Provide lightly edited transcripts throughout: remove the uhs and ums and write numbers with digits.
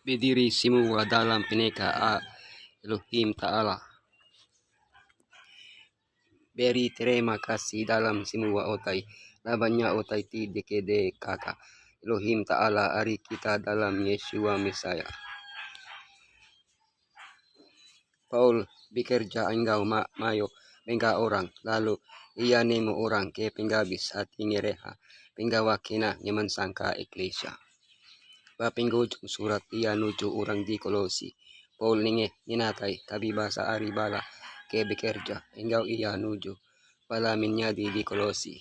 berdiri semua dalam Pineka Elohim Ta'ala. Beri terima kasih dalam semua otai. Labanya otai ti dekede kakak. Elohim Ta'ala hari kita dalam Yeshua Messiah. Paul bekerja engkau mayo pengga orang. Lalu ia nemo orang ke penggabis hati ngereha. Penggawa kena nyaman sangka eklesia. Papenggojong surat ia nuju orang di Kolosi. Paul ninge ninatai tabi bahasa aribala ke bekerja. Engkau ia nuju palaminnya di Kolosi.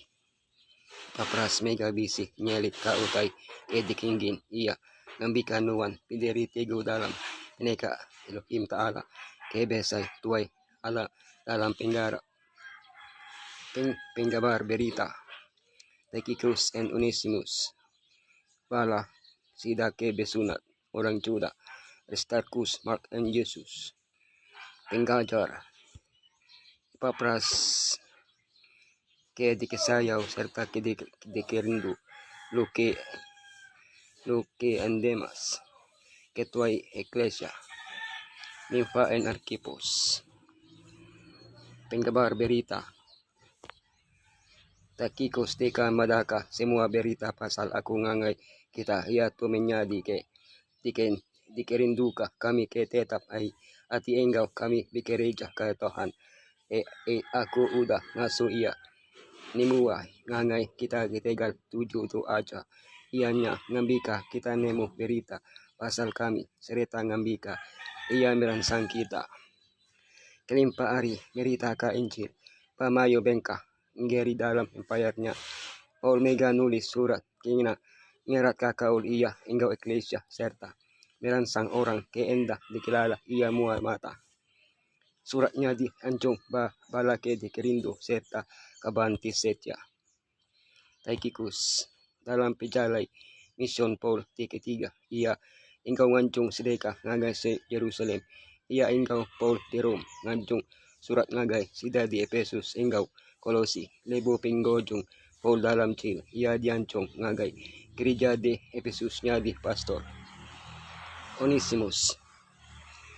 Papras mega bisi nyelit ka utai ke dikinggin ia. Ngambika nuan pideri tego dalam Pineka Elohim Ta'ala. Kebesay tuay ala dalam penggabar berita. Tychicus and Onesimus. Bala sida kebesunat orang Juda. Aristarchus, Mark and Jesus. Penggajar. Papras ke dikesayaw serta ke dikerindu. Luke and Demas. Ketuay Eklesia. Nympha and Archipos. Penggabar berita. Tychicus teka madaka semua berita pasal aku ngangay kita ia tu menyadi ke dikerinduka kami ke tetap ay ati engkau kami bekerja ke Tuhan aku udah ngaso ia nimuay ngangay kita ketegal tuju tu aja ianya ngambika kita nemu berita pasal kami serta ngambika ia meransang kita kelimpa ari berita ka Injil pamayo bengka ngeri dalam empayarnya Paul mega nulis surat kina ngerat kakaul ia engkau eklesia serta meransang orang ke endah dikilala ia mua mata suratnya di anjung balake dikerindu serta kabanti setia Tychicus dalam pejalai mission Paul ketiga ia engkau nganjung sedeka ngagai se Yerusalem ia engkau Paul di Rom nganjung surat ngagai sida di Efesus engkau Kolosi lebo penggojong Paul dalam cil ia diancong ngagai gereja di Efesusnya di pastor Onesimus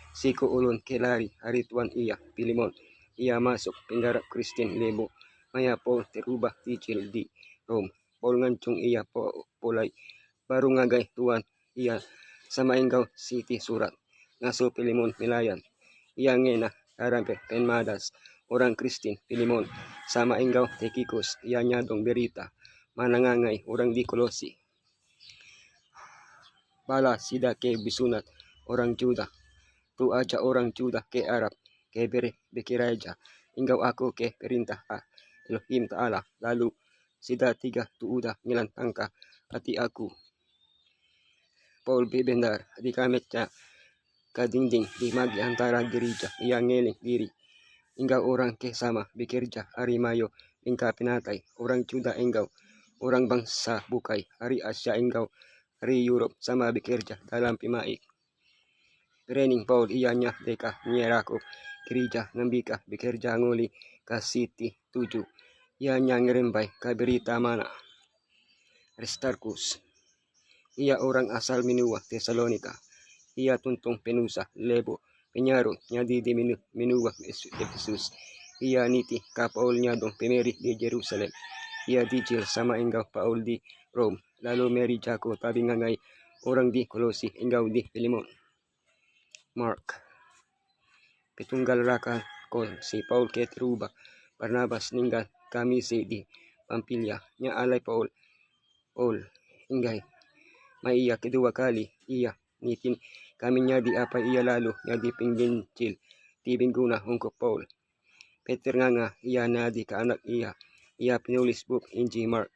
siku ulun kelari hari tuan ia Filemon ia masuk penggarap Kristen lebo maya Paul terubah ticil di Rom Paul ngancung ia polai baru ngagai tuan ia sama engkau siti surat ngaso Filemon melayan ia ngena harampe penmadas orang Kristen Filemon sama engkau Tychicus ia nyadong berita manangangai orang di Kolosi bala sida ke bisunat orang Juda tu aja orang Juda ke Arab ke bekiraja engkau aku ke perintah Elohim Ta'ala lalu sida tiga tu udah ngilantangka hati aku Paul bebendar di kametnya kadingding di magi antara gereja ia ngeling diri engkau orang ke sama bekerja hari mayo engkau pinatay orang Juda engkau orang bangsa bukai hari Asia engkau hari Europe sama bekerja dalam pimaik training Paul ianya deka nyerako gereja ngambika bekerja nguli ka City 7 ianya ngerembay ka berita mana Aristarchus ia orang asal Minua Tesalonika ia tuntung penusa lebo penyaro nyadi di Minua Efesus ia niti ka Paul nyadong pemeri di Jerusalem ia dijil sama engkau Paul di Rome lalu meri jako tabi ngangay orang di Kolosi engkau di Filemon Mark petunggal raka kon si Paul ke terubah Barnabas ninggal kami si di Pampilia nya alay Paul ingay may iya kedua kali iya nitin kami nyadi apa iya lalu nyadi pinggincil tibing guna hungkop Paul Peter nga iya nadi ka anak iya penulis book Injil Mark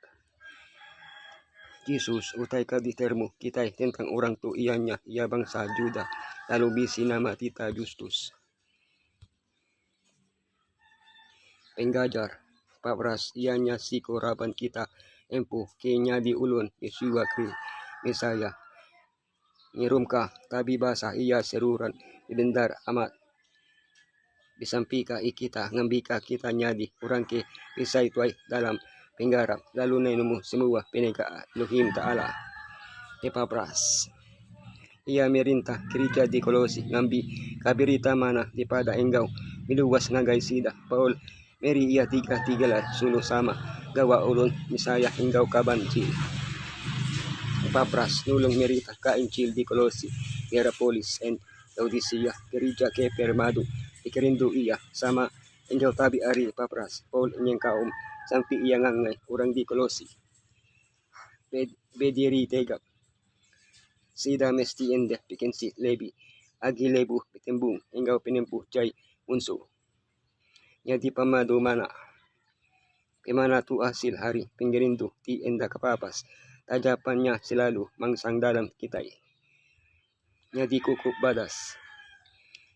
Jesus utay ka di termo kitay tentang orang tu ianya iya bangsa Juda lalu bisi nama Tita Justus penggajar papras ianya siko raban kita empu kenya di ulun Yeshua Kri Mesaya ngirumka tabi basa iya seruran ibendar amat bisampika ikita ngambika kita nyadi orang ke isay tuay dalam penggarap lalu na inumu semua penega Elohim Ta'ala te papras Iya merinta gereja di Kolosi ngambi kabirita mana di pada engkau miluwas ngagay sida Paul Mary iya tiga sulo sama gawa ulon misaya engkau kabanci Papras nulong merita kaincil di Kolosi Hierapolis and Laodicea gereja ke Permado ikerindu iya sama engkau tabi ari Papras Paul inyeng kaum sampi iya ngangay urang di Kolosi bediri tegap sida mesti ende bikin si lebi agi lebu pitembung engkau pinempuh jay unso nya di pamado mana kemana tu hasil hari pinggerindu ti enda kapapas tajapannya selalu mangsang dalam kitai nya di kukup badas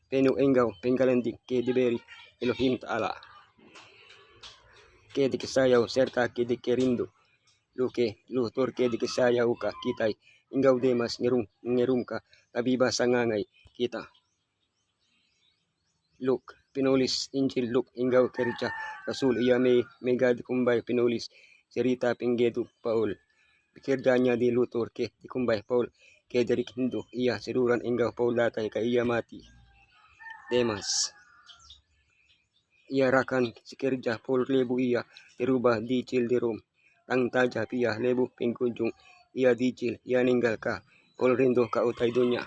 penu engkau penggalendik ke diberi Elohim Ta'ala ke dikisayaw serta ke dikerindu luke lutur ke dikisayaw ka kitai engkau demas ngerum ka tabiba sangangay kita Luke pinulis Injil Luke engkau kerja Rasul iya mega dikumbay pinulis cerita pinggedu Paul pikirjanya di lutur ke dikumbay Paul ke dari Hindu iya seruran engkau Paul datay ka iya mati Demas iya rakan si kerja Paul lebu iya dirubah dicil di Rom tang taja pia lebu pingkunjung iya dicil iya ninggal ka Paul rindu ka utay dunya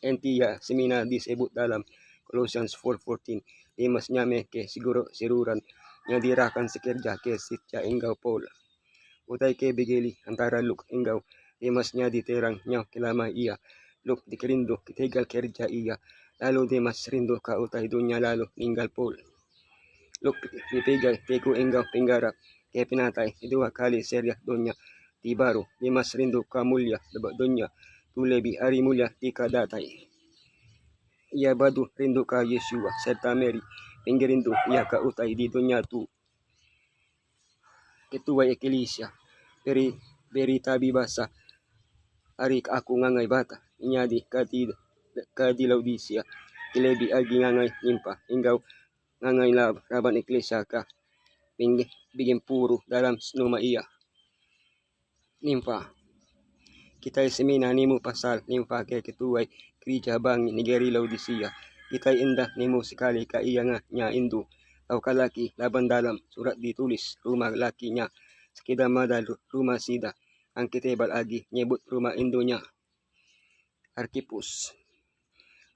entiya semina disebut dalam Colossians 4:14 Demas nyame ke siguro siruran nya dirakan si kerja ke sitya engkau Paul utay ke bigeli antara Luke engkau Demas nya diterang nya kilama iya Luke dikerindu kitegal kerja iya lalu Demas rindu ka utay dunya lalu ninggal Paul Luke dipigay teku engkau pinggarap ke pinatay dua kali serya dunya di baru Demas rindu ka mulya dunya tulebi ari mulya tika datay ia badu rindu ka Yeshua serta Mary pinggerindu ia ka utay di dunya tu ketua eklesia beri tabi basa ari aku ngangay bata inyadi kadi Laodicea kilebi agi ngangay nimpa engkau ngangay laban eklesia ka bigin puro dalam snuma iya nimpa kitay semina nimo pasal nimpa ke ketuay gereja bangi negeri Laodicea kitay indah nimo sekali ka iya nga nya indu tau kalaki laban dalam surat ditulis rumah laki nya sekida madal rumah sida ang kitebal agi nyebut rumah indonya Archipus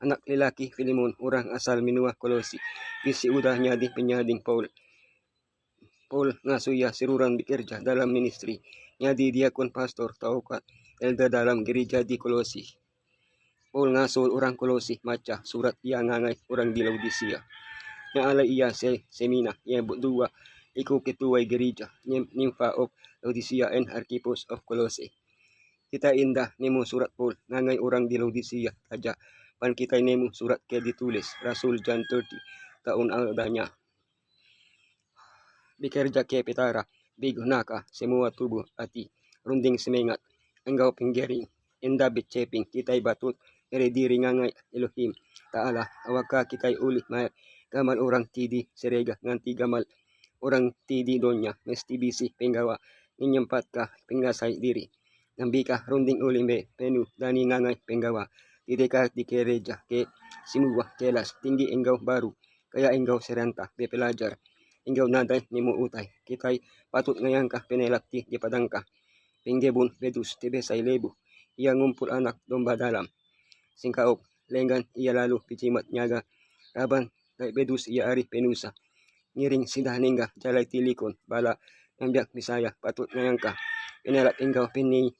anak lelaki Filemon orang asal minua Kolosi bisi udahnya di penyading Paul ngasuya siruran bekerja dalam ministry nya di diakon pastor tau ka elda dalam gereja di Kolosi Paul ngasul orang Kolosi maca surat ia ngangay orang di Laodicea nya alay iya semina nyebut dua iku ketuay gereja nympha of Laodicea and Archipus of Colossae kita indah nemo surat Paul ngangay orang di Laodicea aja pan kita nemo surat ke ditulis Rasul John 30 taon adanya bekerja ke petara bigo naka semua tubuh ati runding semengat engkau pinggering indah beceping kitay batut diri ngangay Elohim Ta'ala awaka kitay uli gamal orang tidi serega nganti gamal orang tidi donya mesti bisi penggawa ninyempat ka pengasay diri nambi ka runding ulimbe penu dani ngangay penggawa tideka di gereja ke simua kelas tinggi engkau baru kaya engkau seranta bepelajar engkau naday nimo utay kitay patut ngayang ka penelakti di padangka penggebun bedus tibesay lebu ia ngumpul anak domba dalam singkaok lenggan ia lalu picimat nyaga raban bedus ia ari penusa ngiring sidah ningga jalay tilikon bala nambiak Bisaya patut ngayangka penelak engkau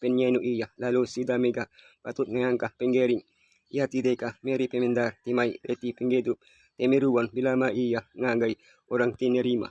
penyenu iya lalu sida mega patut ngayangka penggering ia tideka Mary pemendar timay reti penggedup temiruan bilama iya ngagay orang tinerima